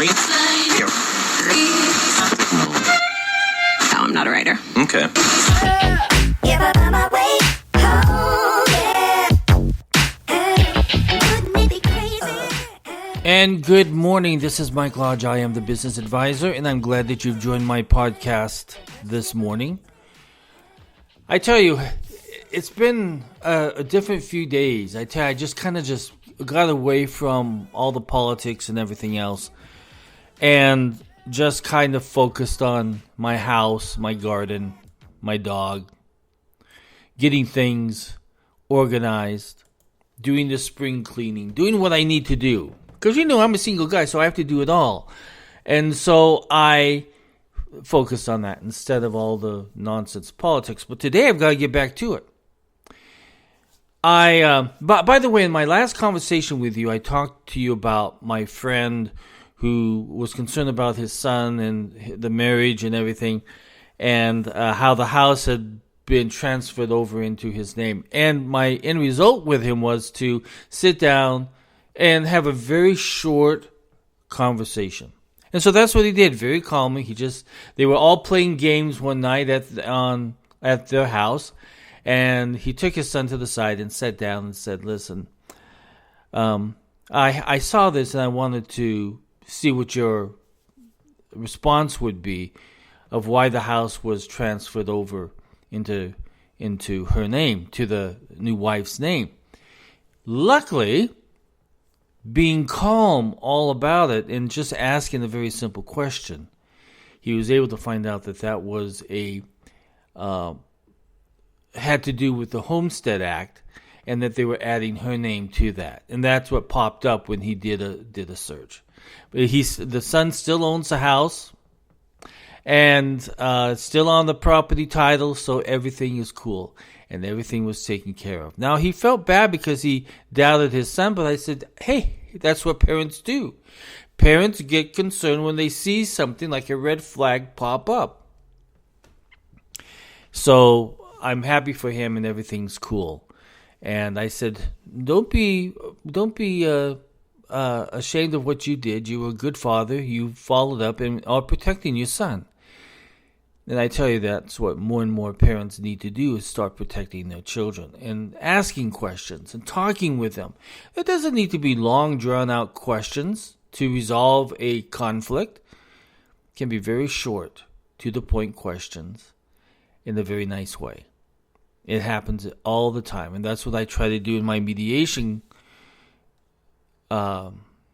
3. Here. No, I'm not a writer. Okay. And good morning. This is Mike Lodge. I am the business advisor, and I'm glad that you've joined my podcast this morning. I tell you, it's been a different few days. I just got away from all the politics and everything else, and just kind of focused on my house, my garden, my dog, getting things organized, doing the spring cleaning, doing what I need to do. Because, I'm a single guy, so I have to do it all. And so I focused on that instead of all the nonsense politics. But today I've got to get back to it. By the way, in my last conversation with you, I talked to you about my friend who was concerned about his son and the marriage and everything, and how the house had been transferred over into his name. And my end result with him was to sit down and have a very short conversation. And so that's what he did, very calmly. They were all playing games one night at their house, and he took his son to the side and sat down and said, "Listen, I saw this and I wanted to see what your response would be of why the house was transferred over into her name, to the new wife's name." Luckily, being calm all about it and just asking a very simple question, he was able to find out that was had to do with the Homestead Act, and that they were adding her name to that. And that's what popped up when he did a search. But the son still owns the house, and still on the property title, so everything is cool. And everything was taken care of. Now, he felt bad because he doubted his son, but I said, hey, that's what parents do. Parents get concerned when they see something like a red flag pop up. So I'm happy for him and everything's cool. And I said, don't be ashamed of what you did. You were a good father. You followed up and are protecting your son. And I tell you, that's what more and more parents need to do, is start protecting their children and asking questions and talking with them. It doesn't need to be long, drawn-out questions to resolve a conflict. It can be very short, to-the-point questions in a very nice way. It happens all the time, and that's what I try to do in my mediation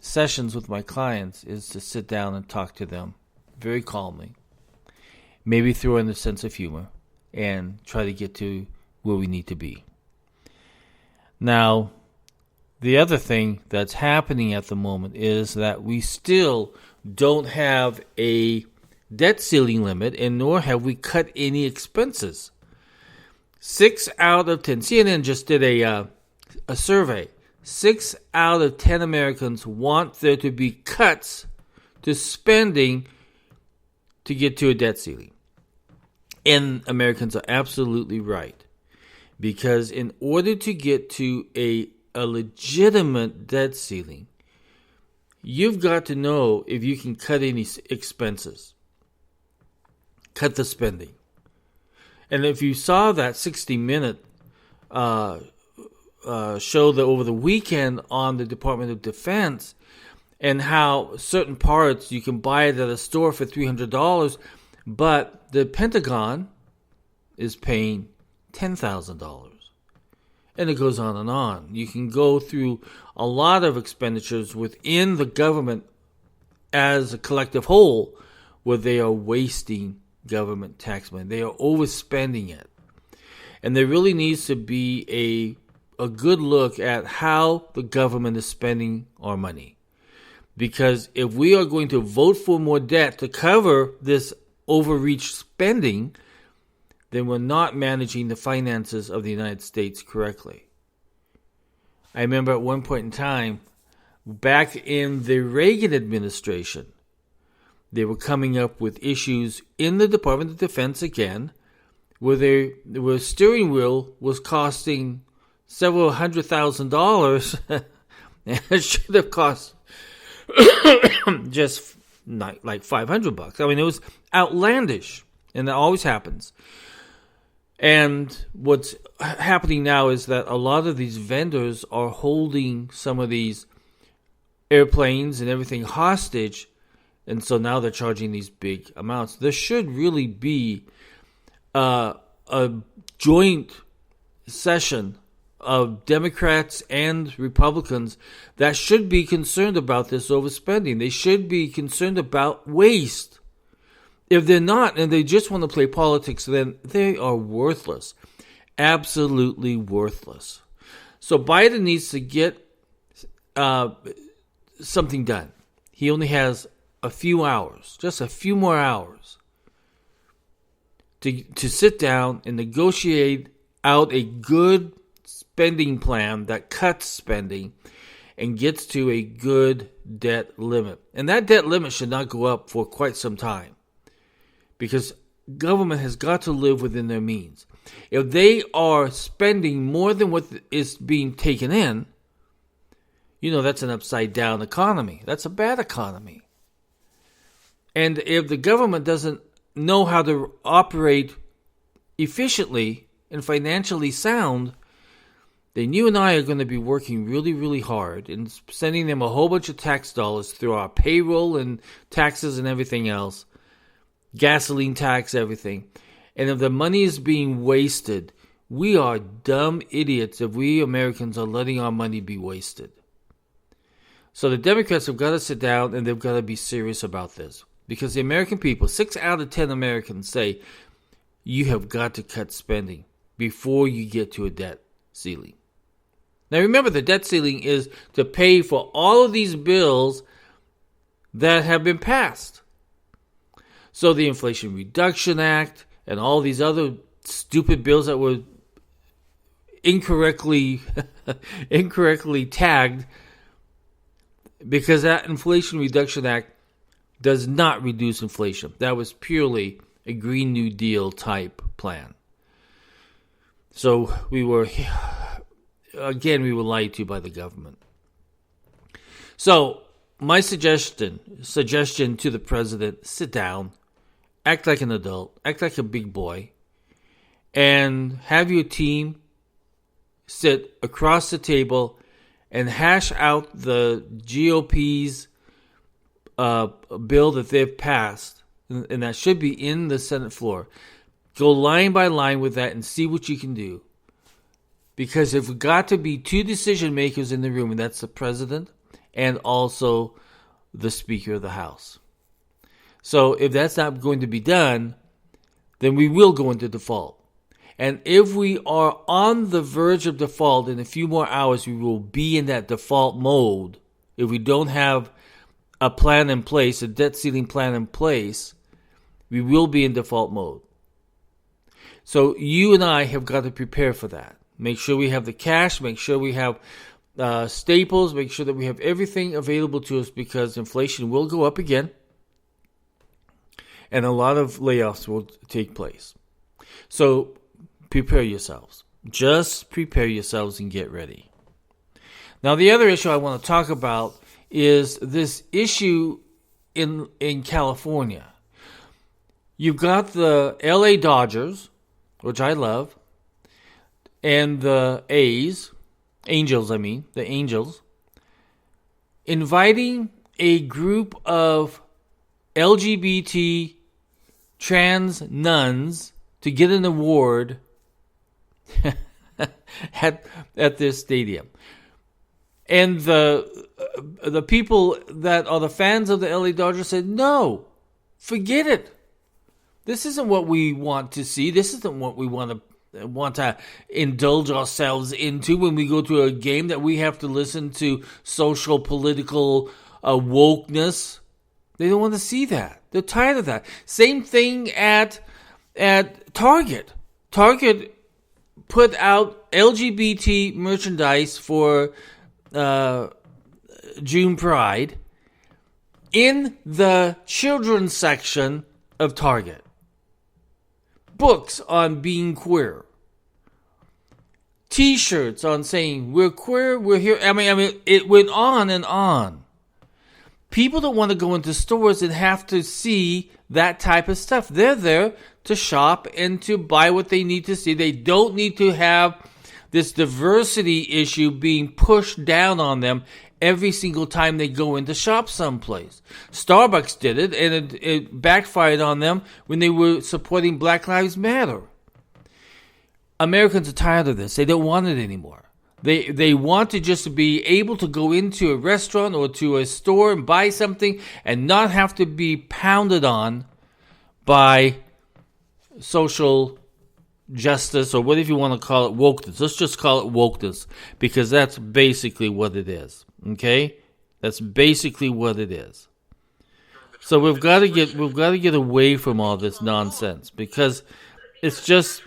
sessions with my clients, is to sit down and talk to them very calmly. Maybe throw in a sense of humor and try to get to where we need to be. Now, the other thing that's happening at the moment is that we still don't have a debt ceiling limit, and nor have we cut any expenses. 6 out of 10, CNN just did a survey. 6 out of 10 Americans want there to be cuts to spending to get to a debt ceiling. And Americans are absolutely right. Because in order to get to a legitimate debt ceiling, you've got to know if you can cut any expenses. Cut the spending. And if you saw that 60-minute show that over the weekend on the Department of Defense, and how certain parts you can buy it at a store for $300, but the Pentagon is paying $10,000. And it goes on and on. You can go through a lot of expenditures within the government as a collective whole where they are wasting government tax money. They are overspending it. And there really needs to be a good look at how the government is spending our money. Because if we are going to vote for more debt to cover this overreach spending, then we're not managing the finances of the United States correctly. I remember at one point in time, back in the Reagan administration, they were coming up with issues in the Department of Defense again, where the steering wheel was costing several $100,000, and it should have cost just not like $500. I mean, it was outlandish, and that always happens. And what's happening now is that a lot of these vendors are holding some of these airplanes and everything hostage, and so now they're charging these big amounts. There should really be a joint session of Democrats and Republicans that should be concerned about this overspending. They should be concerned about waste. If they're not, and they just want to play politics, then they are worthless. Absolutely worthless. So Biden needs to get something done. He only has a few hours, just a few more hours, to sit down and negotiate out a good spending plan that cuts spending and gets to a good debt limit. And that debt limit should not go up for quite some time, because government has got to live within their means. If they are spending more than what is being taken in, that's an upside down economy. That's a bad economy. And if the government doesn't know how to operate efficiently and financially sound, then you and I are going to be working really, really hard and sending them a whole bunch of tax dollars through our payroll and taxes and everything else, gasoline tax, everything. And if the money is being wasted, we are dumb idiots if we Americans are letting our money be wasted. So the Democrats have got to sit down and they've got to be serious about this. Because the American people, 6 out of 10 Americans say, you have got to cut spending before you get to a debt ceiling. Now remember, the debt ceiling is to pay for all of these bills that have been passed. So the Inflation Reduction Act and all these other stupid bills that were incorrectly tagged, because that Inflation Reduction Act does not reduce inflation. That was purely a Green New Deal type plan. So we were lied to by the government. So my suggestion to the president: sit down, act like an adult, act like a big boy, and have your team sit across the table and hash out the GOP's bill that they've passed, and that should be in the Senate floor. Go line by line with that and see what you can do. Because if we've got to be two decision makers in the room, and that's the president and also the Speaker of the House. So if that's not going to be done, then we will go into default. And if we are on the verge of default in a few more hours, we will be in that default mode. If we don't have a plan in place, a debt ceiling plan in place, we will be in default mode. So you and I have got to prepare for that. Make sure we have the cash, make sure we have staples, make sure that we have everything available to us, because inflation will go up again and a lot of layoffs will take place. So prepare yourselves. Just prepare yourselves and get ready. Now, the other issue I want to talk about is this issue in California. You've got the LA Dodgers, which I love, and the Angels, inviting a group of LGBT trans nuns to get an award at their stadium. And the people that are the fans of the LA Dodgers said, no, forget it. This isn't what we want to see. This isn't what we want to indulge ourselves into when we go to a game, that we have to listen to social, political wokeness. They don't want to see that. They're tired of that. Same thing at Target. Target put out LGBT merchandise for June Pride in the children's section of Target. Books on being queer. T-shirts on saying we're queer, we're here. I mean, it went on and on. People don't want to go into stores and have to see that type of stuff. They're there to shop and to buy what they need to see. They don't need to have this diversity issue being pushed down on them every single time they go into shop someplace. Starbucks did it, and it backfired on them when they were supporting Black Lives Matter. Americans are tired of this. They don't want it anymore. They want to just be able to go into a restaurant or to a store and buy something and not have to be pounded on by social justice, or whatever you want to call it, wokeness. Let's just call it wokeness, because that's basically what it is. Okay? That's basically what it is. So we've got to get away from all this nonsense, because it's just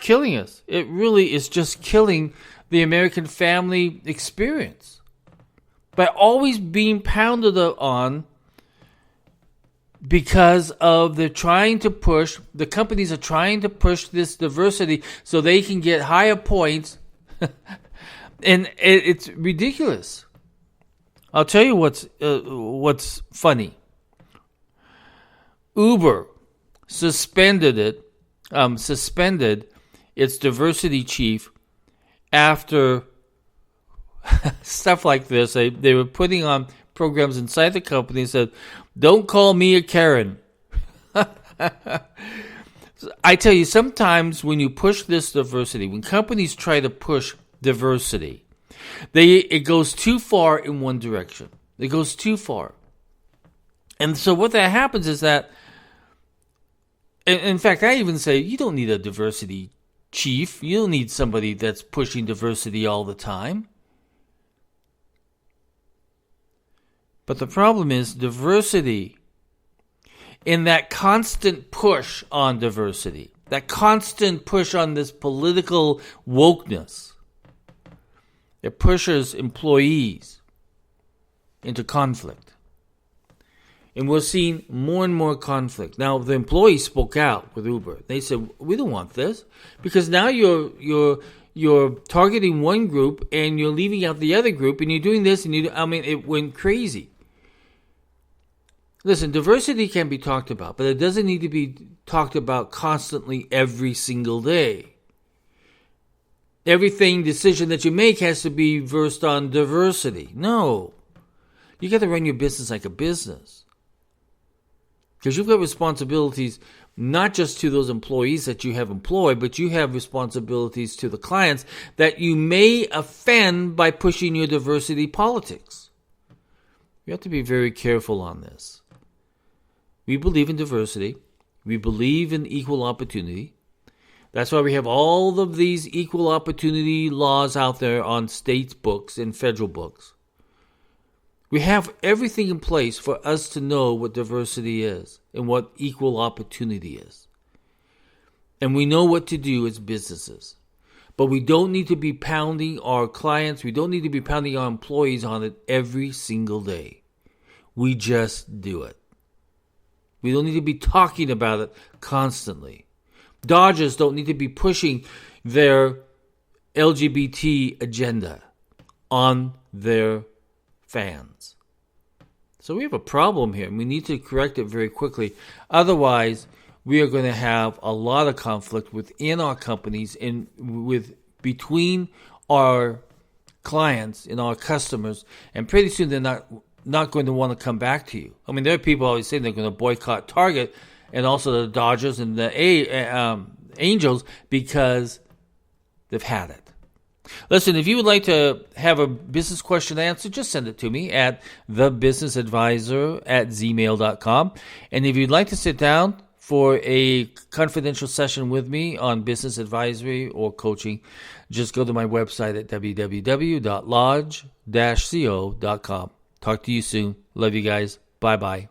killing us. It really is just killing the American family experience by always being pounded on, because of the companies are trying to push this diversity so they can get higher points. And it's ridiculous. I'll tell you what's funny. Uber suspended its diversity chief after stuff like this. They were putting on programs inside the company and said, "Don't call me a Karen." I tell you, sometimes when you push this diversity, when companies try to push diversity, it goes too far in one direction. It goes too far. And so what that happens is that, in fact, I even say, you don't need a diversity chief. You don't need somebody that's pushing diversity all the time. But the problem is diversity, in that constant push on diversity, that constant push on this political wokeness, it pushes employees into conflict. And we're seeing more and more conflict. Now, the employees spoke out with Uber. They said, "We don't want this, because now you're targeting one group and you're leaving out the other group, and you're doing this, and it went crazy." Listen, diversity can be talked about, but it doesn't need to be talked about constantly every single day. Decision that you make has to be versed on diversity. No. You got to run your business like a business. Because you've got responsibilities not just to those employees that you have employed, but you have responsibilities to the clients that you may offend by pushing your diversity politics. You have to be very careful on this. We believe in diversity. We believe in equal opportunity. That's why we have all of these equal opportunity laws out there on state books and federal books. We have everything in place for us to know what diversity is and what equal opportunity is. And we know what to do as businesses. But we don't need to be pounding our clients. We don't need to be pounding our employees on it every single day. We just do it. We don't need to be talking about it constantly. Dodgers don't need to be pushing their LGBT agenda on their fans. So we have a problem here, and we need to correct it very quickly. Otherwise, we are going to have a lot of conflict within our companies and between our clients and our customers, and pretty soon they're not going to want to come back to you. I mean, there are people always saying they're going to boycott Target and also the Dodgers and the Angels because they've had it. Listen, if you would like to have a business question answered, just send it to me at thebusinessadvisor@gmail.com. And if you'd like to sit down for a confidential session with me on business advisory or coaching, just go to my website at www.lodge-co.com. Talk to you soon. Love you guys. Bye-bye.